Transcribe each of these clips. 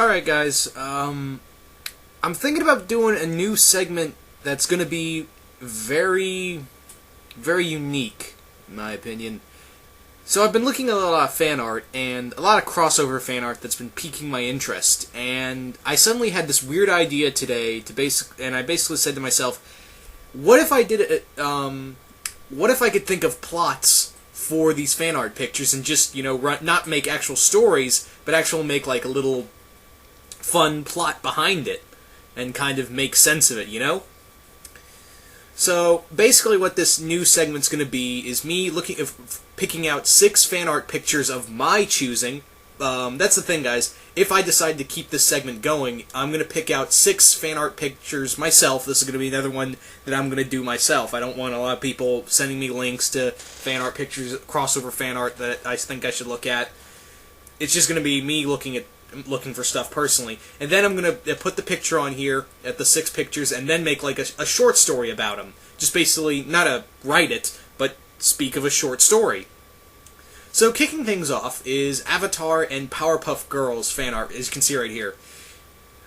Alright guys, I'm thinking about doing a new segment that's going to be very, very unique, in my opinion. So I've been looking at a lot of fan art, and a lot of crossover fan art that's been piquing my interest, and I suddenly had this weird idea today and I basically said to myself, what if I did it, what if I could think of plots for these fan art pictures and just, not make actual stories, but actually make like a little fun plot behind it and kind of make sense of it. So basically what this new segment's going to be is me picking out 6 fan art pictures of my choosing. That's the thing, guys. If I decide to keep this segment going, I'm going to pick out 6 fan art pictures myself. This is going to be another one that I'm going to do myself. I don't want a lot of people sending me links to fan art pictures, crossover fan art that I think I should look at. It's just going to be me looking for stuff personally. And then I'm going to put the picture on here at the 6 pictures and then make like a short story about them. Just basically, not write it, but speak of a short story. So kicking things off is Avatar and Powerpuff Girls fan art, as you can see right here.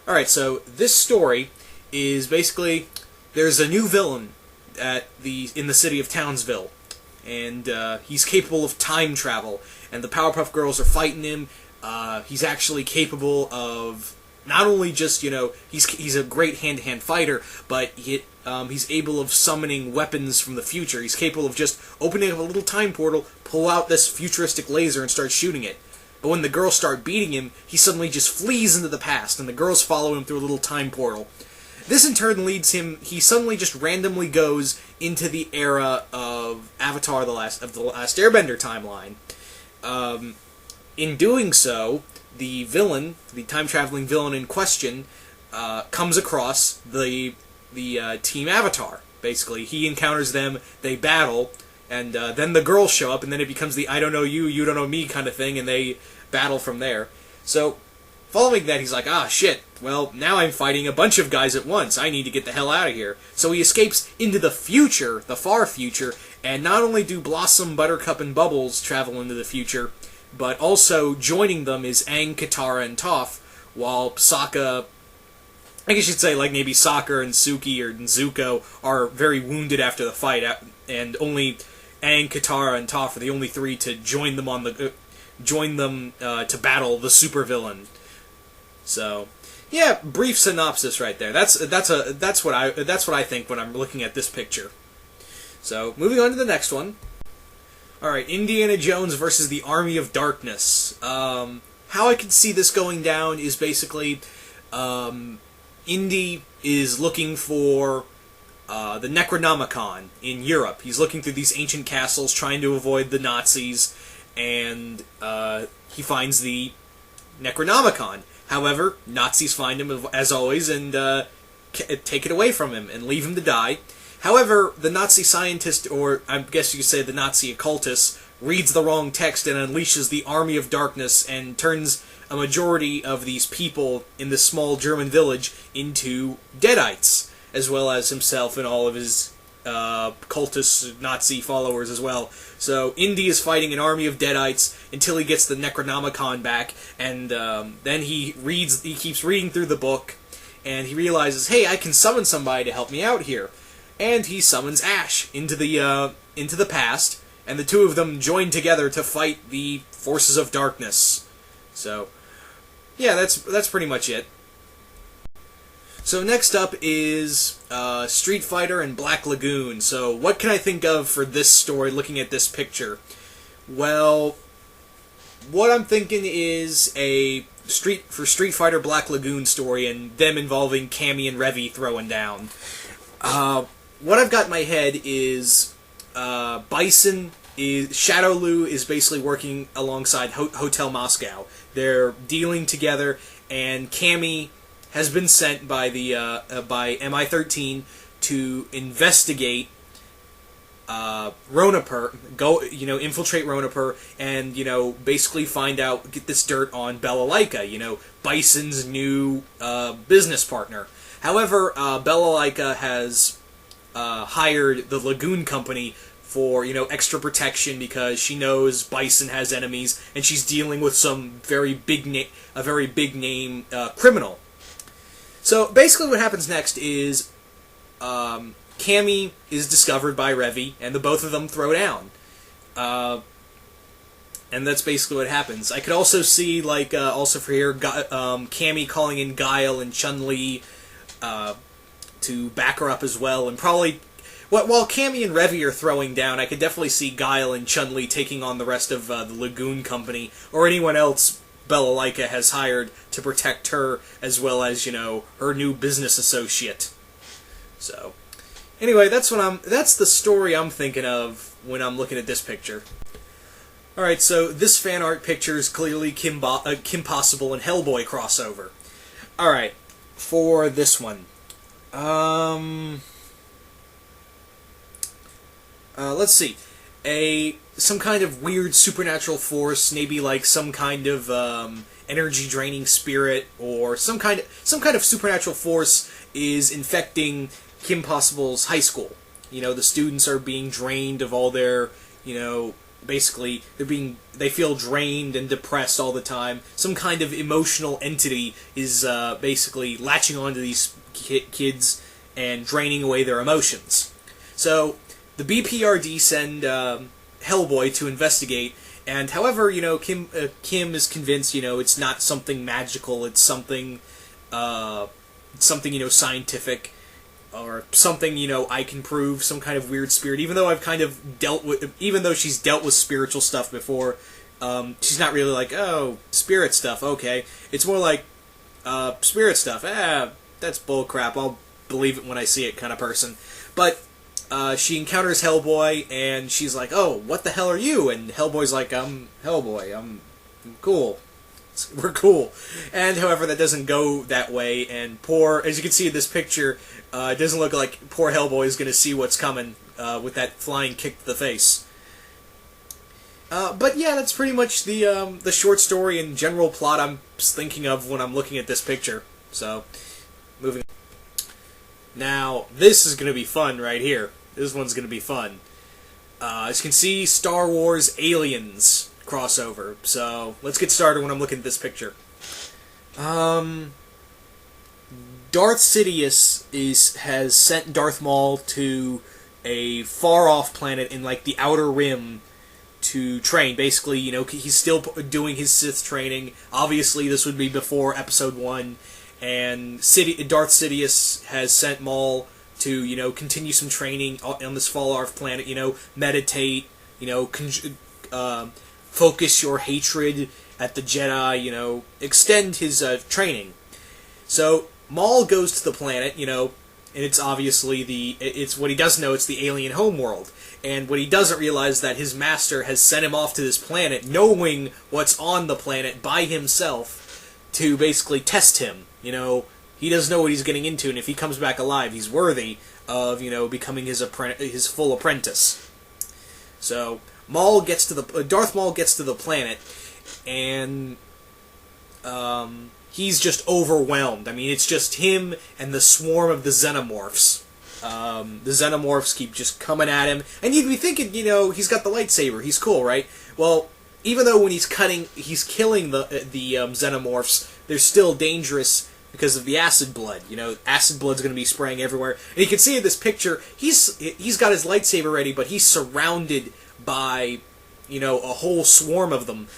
Alright, so this story is basically, there's a new villain in the city of Townsville, and he's capable of time travel, and the Powerpuff Girls are fighting him. He's actually capable of not only just, he's a great hand-to-hand fighter, but he's able of summoning weapons from the future. He's capable of just opening up a little time portal, pull out this futuristic laser, and start shooting it. But when the girls start beating him, he suddenly just flees into the past, and the girls follow him through a little time portal. This in turn leads him, he suddenly just randomly goes into the era of Avatar, the Last Airbender timeline. In doing so, the villain, the time-traveling villain in question, comes across the Team Avatar. Basically, he encounters them, they battle, and then the girls show up, and then it becomes the I don't know you, you don't know me kind of thing, and they battle from there. So, following that, he's like, shit, well, now I'm fighting a bunch of guys at once, I need to get the hell out of here. So he escapes into the future, the far future, and not only do Blossom, Buttercup, and Bubbles travel into the future, but also joining them is Aang, Katara, and Toph, while Sokka, I guess you'd say like maybe Sokka and Suki or Zuko are very wounded after the fight, and only Aang, Katara, and Toph are the only 3 to join them to battle the supervillain. So, yeah, brief synopsis right there. That's what I think when I'm looking at this picture. So, moving on to the next one. Alright, Indiana Jones versus the Army of Darkness. How I can see this going down is basically, Indy is looking for the Necronomicon in Europe. He's looking through these ancient castles, trying to avoid the Nazis, and he finds the Necronomicon. However, Nazis find him, as always, and take it away from him and leave him to die. However, the Nazi scientist, or I guess you could say the Nazi occultist, reads the wrong text and unleashes the Army of Darkness and turns a majority of these people in this small German village into Deadites, as well as himself and all of his cultist Nazi followers as well. So Indy is fighting an army of Deadites until he gets the Necronomicon back, and then he keeps reading through the book, and he realizes, hey, I can summon somebody to help me out here. And he summons Ash into the past, and the 2 of them join together to fight the forces of darkness. So, yeah, that's pretty much it. So next up is Street Fighter and Black Lagoon. So what can I think of for this story looking at this picture? Well, what I'm thinking is a Street Fighter Black Lagoon story and them involving Cammy and Revy throwing down. What I've got in my head is Shadowloo is basically working alongside Hotel Moscow. They're dealing together, and Cammy has been sent by by MI13 to investigate Ronapur, infiltrate Ronapur, and basically get this dirt on Balalaika, Bison's new business partner. However, Balalaika has hired the Lagoon Company for, extra protection because she knows Bison has enemies and she's dealing with some very big name criminal. So basically what happens next is Cammy is discovered by Revy and the both of them throw down. And that's basically what happens. I could also see, also for here, Cammy calling in Guile and Chun-Li to back her up as well, and probably while Cammy and Revy are throwing down, I could definitely see Guile and Chun-Li taking on the rest of the Lagoon Company, or anyone else Bella Laika has hired to protect her, as well as, her new business associate. So, anyway, that's the story I'm thinking of when I'm looking at this picture. Alright, so this fan art picture is clearly Kim Possible and Hellboy crossover. Alright, for this one. Let's see. Some kind of weird supernatural force, maybe like some kind of energy draining spirit, or some kind of supernatural force is infecting Kim Possible's high school. The students are being drained of all their, basically they feel drained and depressed all the time. Some kind of emotional entity is basically latching onto these kids and draining away their emotions. So the BPRD send Hellboy to investigate, and however, Kim is convinced, it's not something magical, it's something scientific, or something, I can prove, some kind of weird spirit, even though even though she's dealt with spiritual stuff before, she's not really like, oh, spirit stuff, okay. It's more like, spirit stuff, that's bullcrap, I'll believe it when I see it kind of person. But she encounters Hellboy, and she's like, oh, what the hell are you? And Hellboy's like, I'm Hellboy, I'm cool. We're cool. And, however, that doesn't go that way, and as you can see in this picture, it doesn't look like poor Hellboy is going to see what's coming with that flying kick to the face. But yeah, that's pretty much the short story and general plot I'm thinking of when I'm looking at this picture. So, moving on. Now, this is going to be fun right here. This one's going to be fun. As you can see, Star Wars Aliens crossover. So, let's get started when I'm looking at this picture. Darth Sidious has sent Darth Maul to a far-off planet in, the Outer Rim to train. Basically, he's still doing his Sith training. Obviously, this would be before Episode 1. And Darth Sidious has sent Maul to, continue some training on this far-off planet, meditate, focus your hatred at the Jedi, extend his training. So, Maul goes to the planet, and it's obviously it's what he doesn't know, it's the alien homeworld. And what he doesn't realize is that his master has sent him off to this planet, knowing what's on the planet by himself, to basically test him. He doesn't know what he's getting into, and if he comes back alive, he's worthy of, becoming his full apprentice. So, Darth Maul gets to the planet, and he's just overwhelmed. I mean, it's just him and the swarm of the Xenomorphs. The Xenomorphs keep just coming at him, and you'd be thinking, he's got the lightsaber, he's cool, right? Well, even though when he's killing the Xenomorphs, they're still dangerous because of the acid blood. Acid blood's going to be spraying everywhere. And you can see in this picture, he's got his lightsaber ready, but he's surrounded by, a whole swarm of them.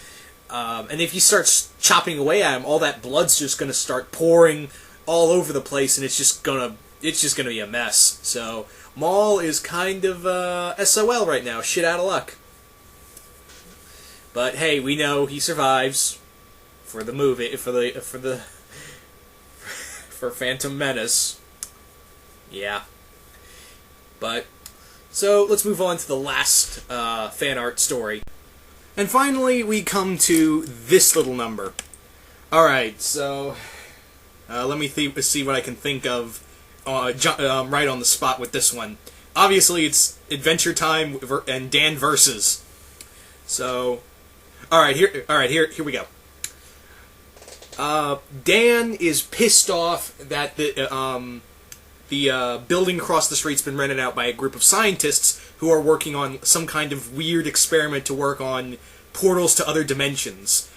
And if he starts chopping away at him, all that blood's just going to start pouring all over the place, and it's just going to be a mess. So, Maul is kind of SOL right now, shit out of luck. But hey, we know he survives for the movie, for Phantom Menace. Yeah. But, so let's move on to the last fan art story. And finally, we come to this little number. Alright, so let me see what I can think of right on the spot with this one. Obviously, it's Adventure Time and Dan Versus. So, here we go. Dan is pissed off that the building across the street's been rented out by a group of scientists who are working on some kind of weird experiment to work on portals to other dimensions.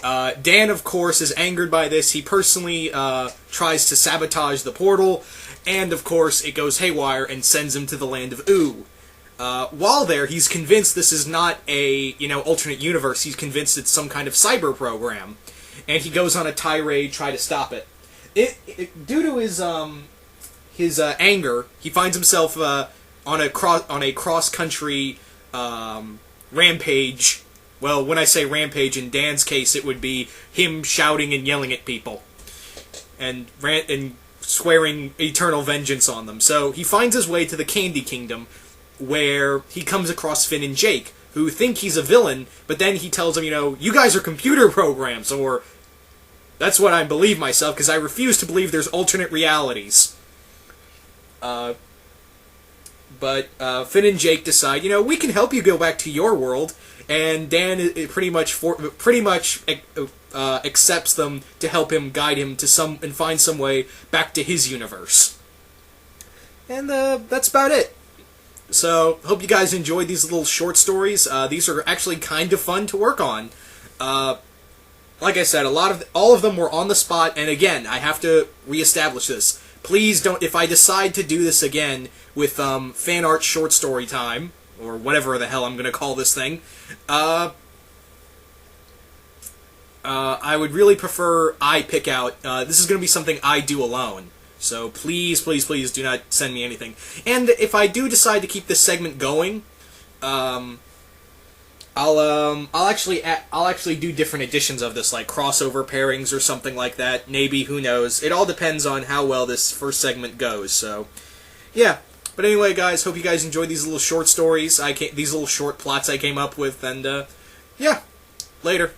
Dan, of course, is angered by this. He personally tries to sabotage the portal, and of course it goes haywire and sends him to the land of Oo. While there, he's convinced this is not a, alternate universe. He's convinced it's some kind of cyber program, and he goes on a tirade try to stop it. Due to his anger, he finds himself on a cross-country rampage. Well, when I say rampage, in Dan's case, it would be him shouting and yelling at people, and swearing eternal vengeance on them. So he finds his way to the Candy Kingdom, where he comes across Finn and Jake, who think he's a villain, but then he tells them, you guys are computer programs, or that's what I believe myself, because I refuse to believe there's alternate realities. But Finn and Jake decide, we can help you go back to your world, and Dan pretty much accepts them to help him, guide him to and find some way back to his universe. And that's about it. So, hope you guys enjoyed these little short stories. These are actually kind of fun to work on. Like I said, all of them were on the spot, and again, I have to reestablish this. Please don't, if I decide to do this again with fan art short story time, or whatever the hell I'm going to call this thing, I would really prefer I pick out, this is going to be something I do alone. So please, please, please do not send me anything. And if I do decide to keep this segment going, I'll actually do different editions of this, like crossover pairings or something like that. Maybe, who knows? It all depends on how well this first segment goes. So, yeah. But anyway, guys, hope you guys enjoyed these little short stories. These little short plots I came up with, and yeah, later.